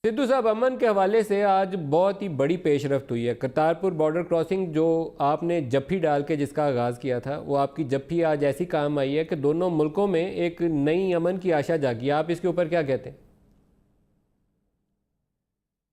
सिद्धू साहब, अमन के हवाले से आज बहुत ही बड़ी पेशरफ्त हुई है। करतारपुर बॉर्डर क्रॉसिंग जो आपने जफ्फी डाल के जिसका आगाज़ किया था, वो आपकी जफ्फी आज ऐसी काम आई है कि दोनों मुल्कों में एक नई अमन की आशा जागी। आप इसके ऊपर क्या कहते हैं?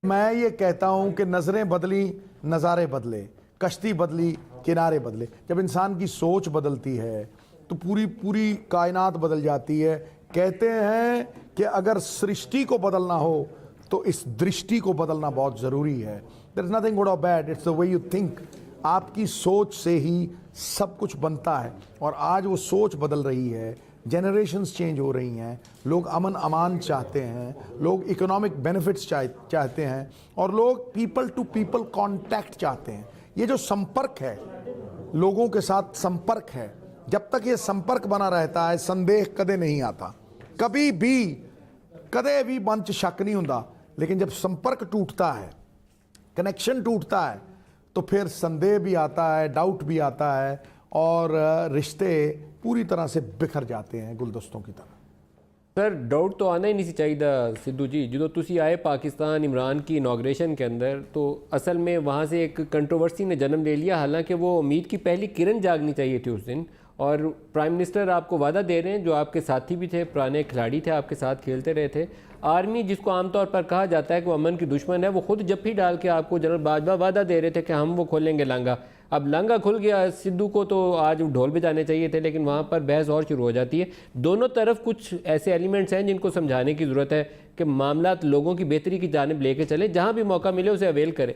मैं ये कहता हूं कि नज़रें बदली, नज़ारे बदले, कश्ती बदली, किनारे बदले। जब इंसान की सोच बदलती है तो पूरी पूरी कायनात बदल जाती है। कहते हैं कि अगर सृष्टि को बदलना हो तो इस दृष्टि को बदलना बहुत ज़रूरी है। देयर इज़ नथिंग गुड और bad, it's the way you think. आपकी सोच से ही सब कुछ बनता है और आज वो सोच बदल रही है। जनरेशन्स चेंज हो रही हैं, लोग अमन अमान चाहते हैं, लोग इकोनॉमिक बेनिफिट्स चाहते हैं और लोग पीपल टू पीपल कांटेक्ट चाहते हैं। ये जो संपर्क है, लोगों के साथ संपर्क है, जब तक ये संपर्क बना रहता है संदेह कदे नहीं आता, कदे भी मन च शक नहीं हुंदा। लेकिन जब संपर्क टूटता है, कनेक्शन टूटता है, तो फिर संदेह भी आता है, डाउट भी आता है और रिश्ते पूरी तरह से बिखर जाते हैं गुलदस्तों की तरह। सर, डाउट तो आना ही नहीं चाहिए सिद्धू जी। जो तुसी आए पाकिस्तान इमरान की इनाग्रेशन के अंदर, तो असल में वहाँ से एक कंट्रोवर्सी ने जन्म ले लिया। हालांकि वो उम्मीद की पहली किरण जागनी चाहिए थी उस दिन। और प्राइम मिनिस्टर आपको वादा दे रहे हैं, जो आपके साथी भी थे, पुराने खिलाड़ी थे, आपके साथ खेलते रहे थे। आर्मी जिसको आमतौर पर कहा जाता है कि वो अमन की दुश्मन है, वो खुद जफ्फी डाल के आपको जनरल बाजवा वादा दे रहे थे कि हम वो खोलेंगे लांगा। अब लांगा खुल गया। सिद्धू को तो आज ढोल बजाने चाहिए थे, लेकिन वहाँ पर बहस और शुरू हो जाती है। दोनों तरफ कुछ ऐसे एलिमेंट्स हैं जिनको समझाने की ज़रूरत है कि मामलात लोगों की बेहतरी की जानिब लेके चले, जहाँ भी मौका मिले उसे अवेल करें।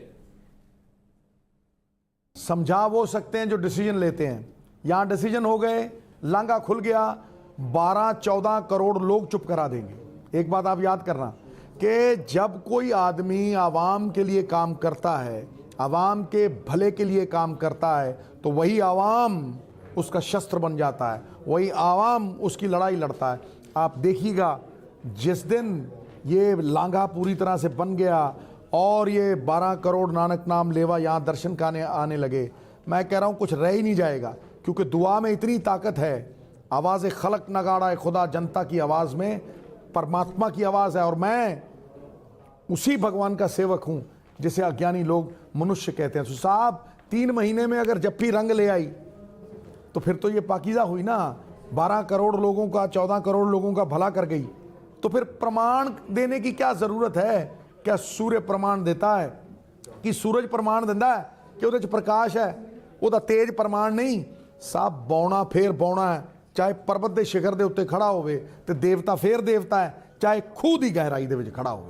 समझा वो सकते हैं जो डिसीजन लेते हैं। यहाँ डिसीजन हो गए, लांगा खुल गया, 12-14 करोड़ लोग चुप करा देंगे। एक बात आप याद करना कि जब कोई आदमी आवाम के लिए काम करता है, आवाम के भले के लिए काम करता है, तो वही आवाम उसका शस्त्र बन जाता है, वही आवाम उसकी लड़ाई लड़ता है। आप देखिएगा, जिस दिन ये लांघा पूरी तरह से बन गया और ये 12 करोड़ नानक नाम लेवा यहाँ दर्शन का आने लगे, मैं कह रहा हूँ कुछ रह ही नहीं जाएगा। क्योंकि दुआ में इतनी ताकत है। आवाज़ खलक नगाड़ा है खुदा, जनता की आवाज़ में परमात्मा की आवाज़ है। और मैं उसी भगवान का सेवक हूँ जिसे अज्ञानी लोग मनुष्य कहते हैं। तो साहब, 3 महीने में अगर जफ्फी रंग ले आई तो फिर तो ये पाकीज़ा हुई ना। 12 करोड़ लोगों का, 14 करोड़ लोगों का भला कर गई। तो फिर प्रमाण देने की क्या ज़रूरत है? क्या सूर्य प्रमाण देता है कि सूरज प्रमाण देता है कि उहदे च प्रकाश है? ਉਹਦਾ तेज प्रमाण नहीं साहब। बौना फिर बौना है, चाहे पर्वत के शिखर के उत्ते खड़ा होवे, ते देवता फिर देवता है, चाहे खूह की गहराई दे विच खड़ा होवे।